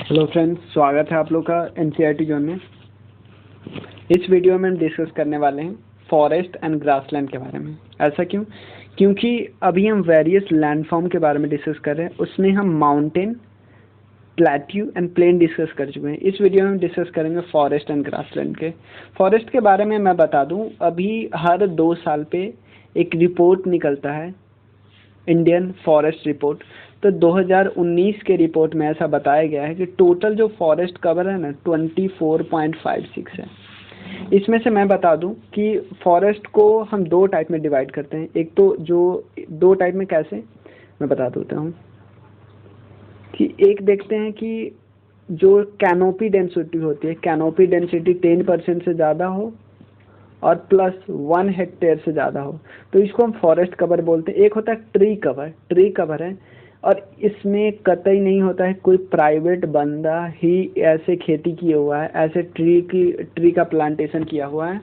Hello friends, स्वागत है आप लोग का एनसीईआरटी जोन में। इस वीडियो में हम डिस्कस करने वाले हैं फॉरेस्ट एंड ग्रासलैंड के बारे में। ऐसा क्यों? क्योंकि अभी हम वेरियस लैंडफॉर्म के बारे में डिस्कस कर रहे हैं। उसमें हम mountain, plateau and plain discuss कर चुके हैं। इस वीडियो में हम डिस्कस करेंगे फॉरेस्ट एंड ग्रासलैंड के। फॉरेस्ट के बारे में मैं बता दूं, अभी हर 2 साल पे एक रिपोर्ट निकलता है, इंडियन फॉरेस्ट रिपोर्ट। तो 2019 के रिपोर्ट में ऐसा बताया गया है कि टोटल जो फॉरेस्ट कवर है ना 24.56 है। इसमें से मैं बता दूं कि फॉरेस्ट को हम 2 टाइप में डिवाइड करते हैं। एक तो जो 2 टाइप में कैसे, मैं बता देता हूँ कि एक देखते हैं कि जो कैनोपी डेंसिटी होती है, कैनोपी डेंसिटी 10% से ज़्यादा हो और प्लस 1 हेक्टेयर से ज़्यादा हो, तो इसको हम फॉरेस्ट कवर बोलते हैं। एक होता है ट्री कवर है, और इसमें कतई नहीं होता है कोई प्राइवेट बंदा ही ऐसे खेती किया हुआ है, ऐसे ट्री का प्लांटेशन किया हुआ है,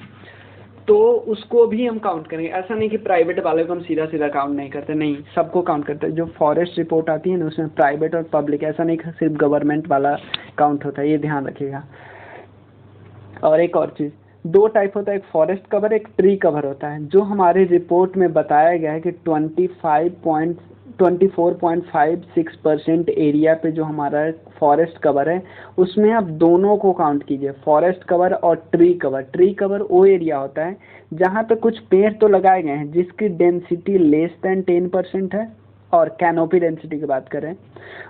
तो उसको भी हम काउंट करेंगे। ऐसा नहीं कि प्राइवेट वाले को हम सीधा सीधा काउंट नहीं करते, नहीं, सबको काउंट करते हैं। जो फॉरेस्ट रिपोर्ट आती है ना, उसमें प्राइवेट और पब्लिक, ऐसा नहीं कि सिर्फ गवर्नमेंट वाला काउंट होता है, ये ध्यान रखिएगा। और एक और चीज़, 2 टाइप होता है, एक फॉरेस्ट कवर, एक ट्री कवर होता है। जो हमारी रिपोर्ट में बताया गया है कि 24.56% एरिया पे जो हमारा फॉरेस्ट कवर है, उसमें आप दोनों को काउंट कीजिए, फॉरेस्ट कवर और ट्री कवर। ट्री कवर वो एरिया होता है जहाँ पे कुछ पेड़ तो लगाए गए हैं जिसकी डेंसिटी लेस देन 10% है, और कैनोपी डेंसिटी की बात करें,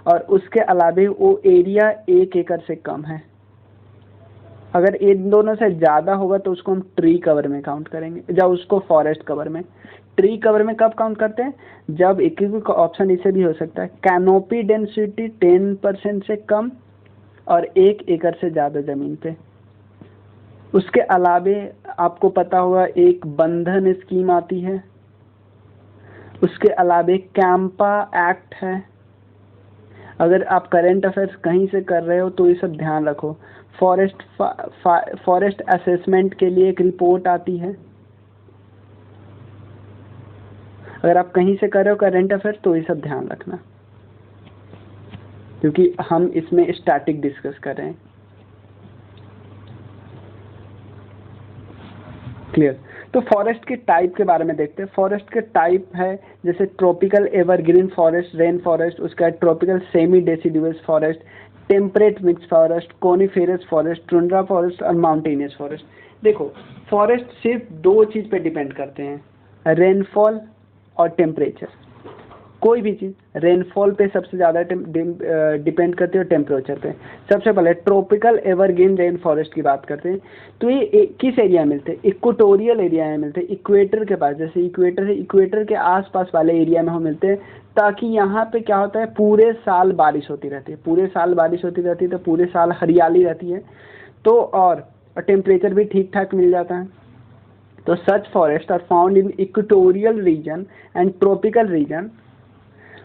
और उसके अलावा वो एरिया 1 एकड़ से कम है। अगर इन दोनों से ज़्यादा होगा तो उसको हम ट्री कवर में काउंट करेंगे, जब उसको फॉरेस्ट कवर में। ट्री कवर में कब काउंट करते हैं? जब एक ऑप्शन इसे भी हो सकता है, कैनोपी डेंसिटी 10% से कम और 1 एकड़ से ज़्यादा ज़मीन पे। उसके अलावे आपको पता होगा एक बंधन स्कीम आती है, उसके अलावे कैंपा एक्ट है। अगर आप करंट अफेयर्स कहीं से कर रहे हो तो ये सब ध्यान रखो। फॉरेस्ट असेसमेंट के लिए एक रिपोर्ट आती है। अगर आप कहीं से कर रहे हो करंट अफेयर्स तो ये सब ध्यान रखना, क्योंकि हम इसमें स्टैटिक डिस्कस कर रहे हैं। क्लियर? तो फॉरेस्ट के टाइप के बारे में देखते हैं। फॉरेस्ट के टाइप है जैसे tropical evergreen forest, rain forest, उसका tropical semi deciduous forest, temperate mix forest, coniferous forest, tundra forest और माउंटेनियस फॉरेस्ट। देखो, फॉरेस्ट सिर्फ 2 चीज़ पे डिपेंड करते हैं, रेनफॉल और टेम्परेचर। कोई भी चीज़ रेनफॉल पे सबसे ज़्यादा डिपेंड करती है और टेम्परेचर पे। सबसे पहले ट्रॉपिकल एवरग्रीन रेन फॉरेस्ट की बात करते हैं, तो ये किस एरिया में मिलते हैं? इक्वेटोरियल एरिया में मिलते हैं, इक्वेटर के पास। जैसे इक्वेटर है, इक्वेटर के आसपास वाले एरिया में हम मिलते हैं, ताकि यहाँ पे क्या होता है, पूरे साल बारिश होती रहती है, पूरे साल बारिश होती रहती है, तो पूरे साल हरियाली रहती है, तो और टेम्परेचर भी ठीक ठाक मिल जाता है। तो such forest are found in equatorial region and tropical region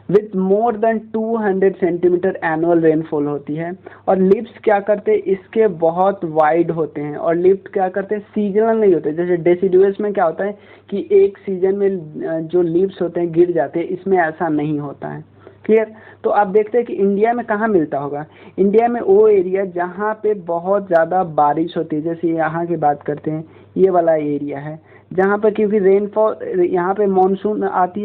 with more than 200 centimetre annual rainfall होती है। और लिप्स क्या करते हैं, इसके बहुत वाइड होते हैं, और लिप्स क्या करते हैं, सीजनल नहीं होते। जैसे डेसिडुअस में क्या होता है कि एक सीजन में जो लिप्स होते हैं गिर जाते हैं, इसमें ऐसा नहीं होता है। क्लियर? तो आप देखते हैं कि इंडिया में कहाँ मिलता होगा। इंडिया में वो एरिया जहाँ पे बहुत ज़्यादा बारिश होती है, जैसे यहाँ की बात करते हैं, ये वाला एरिया है जहाँ पे, क्योंकि रेनफॉल, यहाँ पे मानसून आती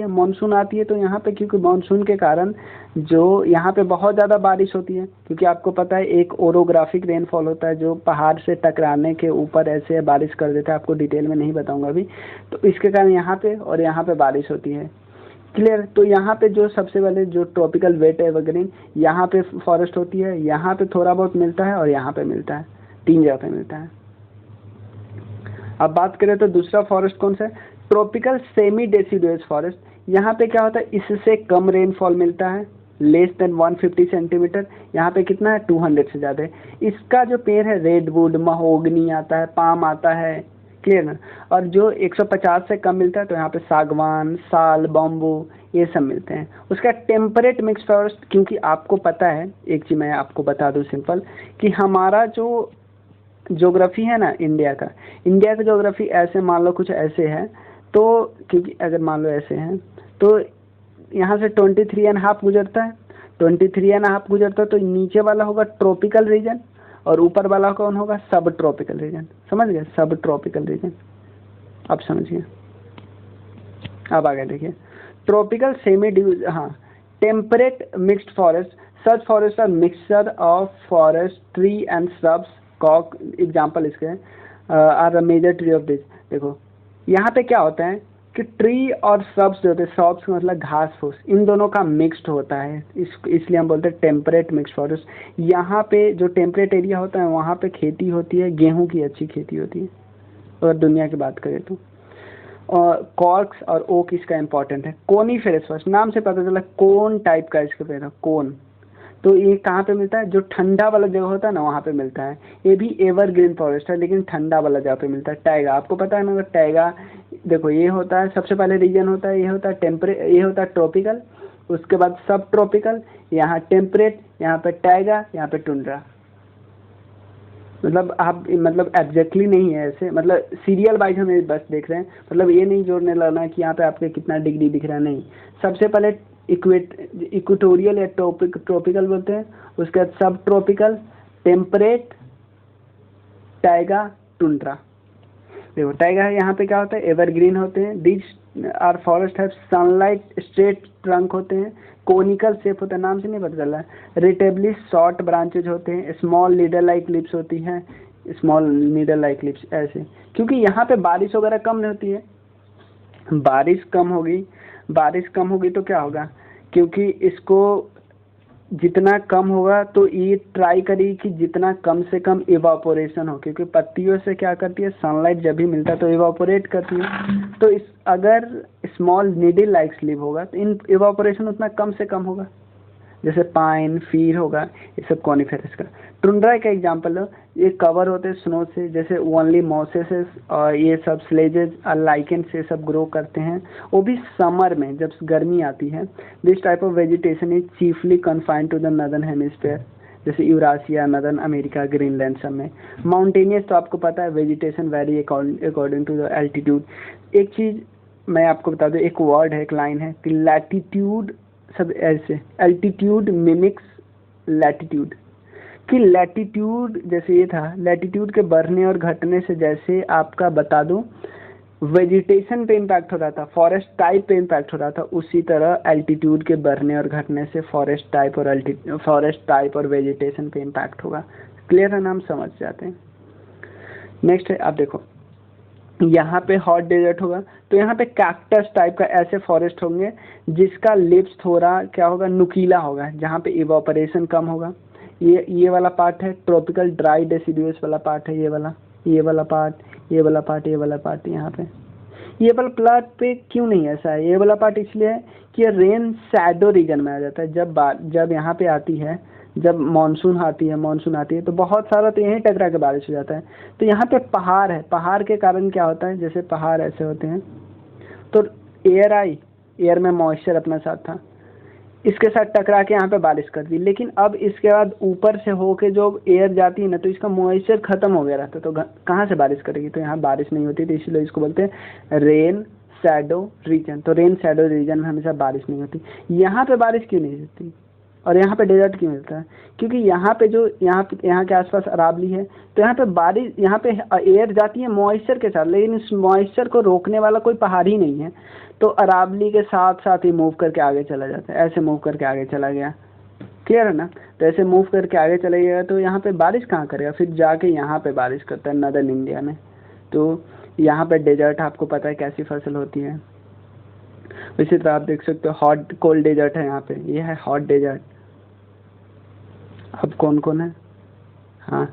है, तो यहाँ पे क्योंकि मानसून के कारण जो यहाँ पे बहुत ज़्यादा बारिश होती है, क्योंकि आपको पता है एक ओरोग्राफिक रेनफॉल होता है जो पहाड़ से टकराने के ऊपर ऐसे बारिश कर देता है। आपको डिटेल में नहीं बताऊँगा अभी। तो इसके कारण यहाँ पे और यहाँ पे बारिश होती है। क्लियर? तो यहाँ पे जो सबसे पहले जो ट्रॉपिकल वेट एवरग्रीन, यहाँ पे फॉरेस्ट होती है, यहाँ पे थोड़ा बहुत मिलता है और यहाँ पे मिलता है, 3 जगह पे मिलता है। अब बात करें तो दूसरा फॉरेस्ट कौन सा है, ट्रॉपिकल सेमी डेसिडुअस फॉरेस्ट। यहाँ पे क्या होता है, इससे कम रेनफॉल मिलता है, लेस देन 150 सेंटीमीटर। यहाँ पे कितना है, 200 से ज़्यादा है। इसका जो पेड़ है, रेडवुड, महोगनी आता है, पाम आता है। क्लियर ना? और जो 150 से कम मिलता है तो यहाँ पे सागवान, साल, बम्बू, ये सब मिलते हैं। उसका टेम्परेट मिक्स फॉरेस्ट, क्योंकि आपको पता है, एक चीज़ मैं आपको बता दूँ सिंपल, कि हमारा जो ज्योग्राफी है ना इंडिया का ज्योग्राफी ऐसे मान लो कुछ ऐसे है, तो क्योंकि अगर मान लो ऐसे हैं तो यहाँ से 23.5 गुजरता है, 23.5 गुजरता है तो नीचे वाला होगा ट्रॉपिकल रीजन और ऊपर वाला कौन होगा, सब ट्रॉपिकल रीजन। समझ गए, सब ट्रॉपिकल रीजन। अब समझिए, अब आगे देखिए, ट्रॉपिकल सेमी ड्यूज, हाँ, temperate mixed forest, such forest are mixture of forest tree and shrubs, कॉक एग्जाम्पल इसके are major tree of this. देखो यहाँ पे क्या होता है कि ट्री और श्रब्स जो होते हैं, श्रब्स मतलब घास फूस, इन दोनों का मिक्स्ड होता है, इसलिए हम बोलते हैं टेम्परेट मिक्स्ड फॉरेस्ट। यहाँ पे जो टेम्परेट एरिया होता है वहाँ पे खेती होती है, गेहूं की अच्छी खेती होती है अगर दुनिया की बात करें तो। और कॉर्क्स और ओक इसका इंपॉर्टेंट है। कोनीफेरस फॉरेस्ट, नाम से पता चला कोन टाइप का इसका पेड़ है, कोन। तो ये कहाँ पे मिलता है, जो ठंडा वाला जगह होता है ना वहाँ पे मिलता है। ये भी एवरग्रीन फॉरेस्ट है लेकिन ठंडा वाला जगह पे मिलता है। टाइगा आपको पता है ना, अगर टाइगा, देखो ये होता है सबसे पहले रीजन होता है, ये होता है ये होता है ट्रॉपिकल, उसके बाद सब ट्रॉपिकल, यहाँ टेम्परेट, यहाँ पे टाइगा, यहाँ पे टुंड्रा। मतलब आप मतलब एग्जैक्टली नहीं है ऐसे, मतलब सीरियल वाइज हम बस देख रहे हैं, मतलब ये नहीं जोड़ने लगना कि यहाँ पे आपके कितना डिग्री दिख रहा है, नहीं। सबसे पहले इक्वेटोरियल या ट्रॉपिकल बोलते हैं, उसके बाद सब ट्रॉपिकल, टेम्परेट, टाइगा, टुंड्रा। देखो टाइगा यहाँ पे क्या होता है, एवरग्रीन होते हैं। This are forest have sunlight straight trunk होते हैं, कोनिकल शेप होता है, नाम से नहीं पता चल रहा है। रिटेबली शॉर्ट ब्रांचेज होते हैं, स्मॉल नीडल लाइक लिप्स होती हैं, स्मॉल नीडल लाइक लिप्स ऐसे, क्योंकि यहाँ पे बारिश वगैरह कम नहीं होती है। बारिश कम होगी तो क्या होगा, क्योंकि इसको जितना कम होगा तो ये ट्राई करेगी कि जितना कम से कम इवापोरेशन हो, क्योंकि पत्तियों से क्या करती है, सनलाइट जब भी मिलता है तो इवापोरेट करती है। तो इस अगर स्मॉल नीडल लाइक स्लीव होगा तो इन इवापोरेशन उतना कम से कम होगा, जैसे पाइन, फीर होगा, ये सब कॉनिफेरस का। टुंड्रा का एग्जांपल लो, ये कवर होते हैं स्नो से, जैसे ओनली मॉसेसेस और ये सब स्लेजेस और लाइकेन से सब ग्रो करते हैं, वो भी समर में जब गर्मी आती है। This type of vegetation is chiefly confined to the northern hemisphere, जैसे यूरासिया, नदर्न अमेरिका, ग्रीनलैंड सब में। माउंटेनियस तो आपको पता है, vegetation vary according to the altitude. एक चीज़ मैं आपको बता दूँ, एक वर्ड है, एक लाइन है कि लैटिट्यूड, सब ऐसे, एल्टीट्यूड मिमिक्स लैटिट्यूड, कि लैटिट्यूड जैसे ये था, लैटिट्यूड के बढ़ने और घटने से जैसे आपका बता दूं वेजिटेशन पे इम्पैक्ट हो रहा था, फॉरेस्ट टाइप पे इम्पैक्ट हो रहा था, उसी तरह एल्टीट्यूड के बढ़ने और घटने से फॉरेस्ट टाइप और वेजिटेशन पे इम्पैक्ट होगा। क्लियर है ना, हम समझ जाते हैं। नेक्स्ट है, आप देखो यहाँ पे हॉट डेजर्ट होगा तो यहाँ पे कैक्टस टाइप का ऐसे फॉरेस्ट होंगे जिसका लिप्स थोड़ा क्या होगा, नुकीला होगा, जहाँ पे इवापोरेशन कम होगा। ये वाला पार्ट है ट्रॉपिकल ड्राई डेसिडुअस वाला पार्ट है, ये वाला पार्ट, ये वाला पार्ट यहाँ पे। ये वाला प्लाट पे क्यों नहीं ऐसा है, ये वाला पार्ट इसलिए है कि रेन शैडो रीजन में आ जाता है। जब यहाँ पे आती है, जब मानसून आती है तो बहुत सारा तो यहीं टकरा के बारिश हो जाता है। तो यहाँ पे पहाड़ है, पहाड़ के कारण क्या होता है, जैसे पहाड़ ऐसे होते हैं तो एयर में मॉइस्चर अपना साथ था, इसके साथ टकरा के यहाँ पे बारिश कर दी। लेकिन अब इसके बाद ऊपर से होके जो एयर जाती है ना, तो इसका मॉइस्चर खत्म हो गया रहता, तो कहाँ से बारिश करेगी, तो यहाँ बारिश नहीं होती। तो इसलिए इसको बोलते हैं रेन शैडो रीजन। तो रेन शैडो रीजन में हमेशा बारिश नहीं होती। यहाँ पे बारिश क्यों नहीं होती और यहाँ पे डेजर्ट क्यों मिलता है, क्योंकि यहाँ पे जो यहाँ के आसपास अरावली है, तो यहाँ पे बारिश, यहाँ पे एयर जाती है मॉइस्चर के साथ, लेकिन इस मॉइस्चर को रोकने वाला कोई पहाड़ ही नहीं है, तो अरावली के साथ साथ ही मूव करके आगे चला जाता है, ऐसे मूव करके आगे चला गया। क्लियर है ना, तो ऐसे मूव करके आगे चला गया तो यहाँ पे बारिश कहाँ करेगा, फिर जाके यहाँ पे बारिश करता है नदर्न इंडिया में। तो यहाँ पे डेजर्ट आपको पता है कैसी फसल होती है। इसी तरह आप देख सकते हो हॉट कोल्ड डेजर्ट है, यहाँ पे ये है हॉट डेजर्ट। अब कौन कौन है, हाँ,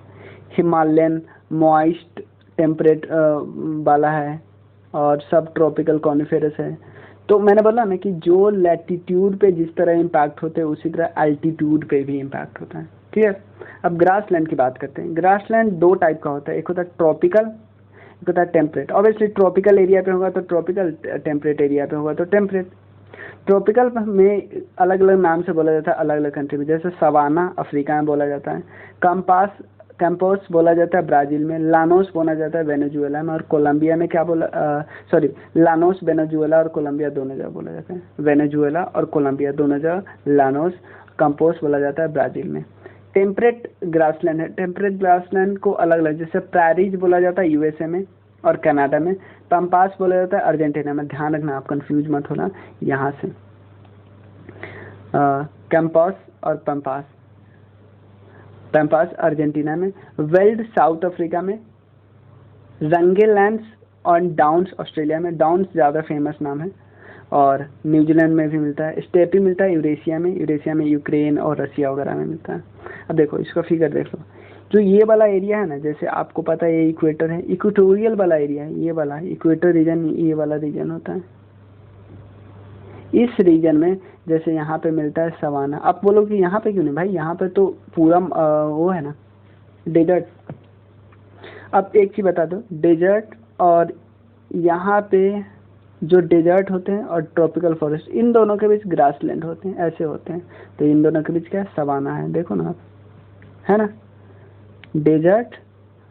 हिमालयन मॉइस्ट टेम्परेट वाला है और सब ट्रॉपिकल कॉनिफेरस है। तो मैंने बोला ना कि जो लैटिट्यूड पे जिस तरह इम्पैक्ट होते हैं उसी तरह एल्टीट्यूड पे भी इम्पैक्ट होता है। क्लियर। अब ग्रासलैंड की बात करते हैं। ग्रासलैंड दो टाइप का होता है, एक होता है ट्रॉपिकल, एक होता है टेम्परेट। ऑब्वियसली ट्रॉपिकल एरिया पे होगा तो ट्रॉपिकल, टेम्परेट एरिया पे होगा तो टेम्परेट। ट्रॉपिकल में अलग अलग नाम से बोला जाता है अलग अलग कंट्री में, जैसे सवाना अफ्रीका में बोला जाता है, कैंपोस बोला जाता है ब्राज़ील में, लानोस बोला जाता है वेनेजुएला में, और कोलंबिया में क्या बोला, लानोस वेनेजुएला और कोलंबिया दोनों जगह बोला जाता है। वेनेजुएला और कोलंबिया दोनों जगह लानोस कंपोज बोला जाता है ब्राज़ील में। टेम्परेट ग्रासलैंड है, टेम्परेट ग्रासलैंड को अलग अलग, जैसे प्रायरीज बोला जाता है यूएसए में और कनाडा में, पम्पास बोला जाता है अर्जेंटीना में। ध्यान रखना, आप कंफ्यूज मत होना यहाँ से। कैंपस और पम्पास, पैम्पास अर्जेंटीना में, वेल्ड साउथ अफ्रीका में, रंगेलैंड्स और डाउन्स ऑस्ट्रेलिया में। डाउन्स ज़्यादा फेमस नाम है। और न्यूजीलैंड में भी मिलता है। स्टेपी मिलता है यूरेशिया में, यूरेशिया में यूक्रेन और रसिया वगैरह में मिलता है। अब देखो इसका फिगर देख लो, जो ये वाला एरिया है ना, जैसे आपको पता है ये इक्वेटर है, इक्वेटोरियल वाला एरिया है, ये वाला इक्वेटर रीजन, ये वाला रीजन होता है। इस रीजन में जैसे यहाँ पे मिलता है सवाना। आप बोलो कि यहाँ पे क्यों नहीं भाई, यहाँ पे तो पूरा वो है ना डेजर्ट। अब एक चीज़ बता दो, डेजर्ट और यहाँ पे जो डेजर्ट होते हैं और ट्रॉपिकल फॉरेस्ट, इन दोनों के बीच ग्रासलैंड होते हैं, ऐसे होते हैं। तो इन दोनों के बीच क्या है, सवाना है। देखो ना आप, है ना, डेजर्ट,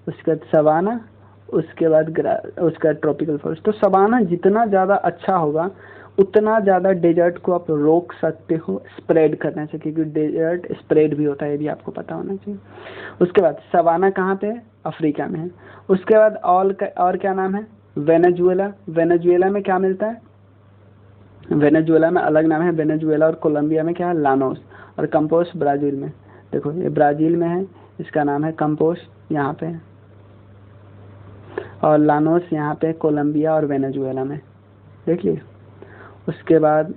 उसके बाद सवाना, उसके बाद उसका ट्रॉपिकल फॉरेस्ट। तो सवाना जितना ज़्यादा अच्छा होगा उतना ज़्यादा डेजर्ट को आप रोक सकते हो स्प्रेड करने से, क्योंकि डेजर्ट स्प्रेड भी होता है, ये भी आपको पता होना चाहिए। उसके बाद सवाना कहाँ पे है, अफ्रीका में है। उसके बाद और क्या नाम है, वेनेजुएला। वेनेजुएला में क्या मिलता है, वेनेजुएला में अलग नाम है, वेनेजुएला और कोलंबिया में क्या है, लानोस। और कंपोस्ट ब्राज़ील में, देखो ये ब्राज़ील में है, इसका नाम है कंपोस्ट यहाँ पे है, और लानोस यहाँ पे कोलंबिया और वेनेजुएला में, देख लीजिए। उसके बाद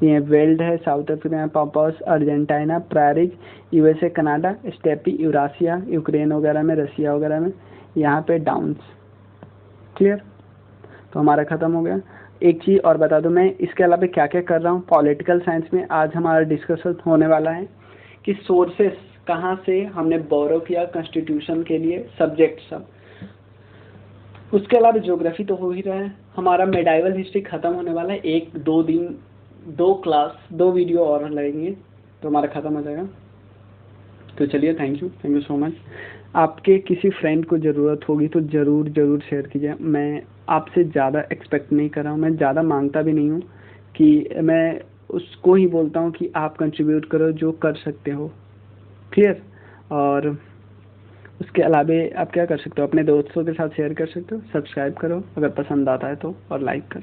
ये वेल्ड है साउथ अफ्रीका में, pampas Argentina, prairies USA Canada, steppe Eurasia Ukraine वगैरह में, रसिया वगैरह में, यहाँ पे डाउन्स। क्लियर, तो हमारा ख़त्म हो गया। एक चीज़ और बता दूं, मैं इसके अलावा क्या क्या कर रहा हूँ पॉलिटिकल साइंस में। आज हमारा डिस्कशन होने वाला है कि सोर्सेस कहाँ से हमने बोरो किया कॉन्स्टिट्यूशन के लिए, सब्जेक्ट सब। उसके अलावा ज्योग्राफी तो हो ही रहा है, हमारा मेडाइवल हिस्ट्री ख़त्म होने वाला है। 1-2 दिन, 2 क्लास, 2 वीडियो और लगेंगे तो हमारा ख़त्म हो जाएगा। तो चलिए, थैंक यू सो मच। आपके किसी फ्रेंड को ज़रूरत होगी तो ज़रूर शेयर कीजिए। मैं आपसे ज़्यादा एक्सपेक्ट नहीं कर रहा हूँ, मैं ज़्यादा मांगता भी नहीं हूँ कि मैं उसको ही बोलता हूँ कि आप कंट्रीब्यूट करो जो कर सकते हो। क्लियर, और उसके अलावा आप क्या कर सकते हो, अपने दोस्तों के साथ शेयर कर सकते हो, सब्सक्राइब करो अगर पसंद आता है तो, और लाइक करो।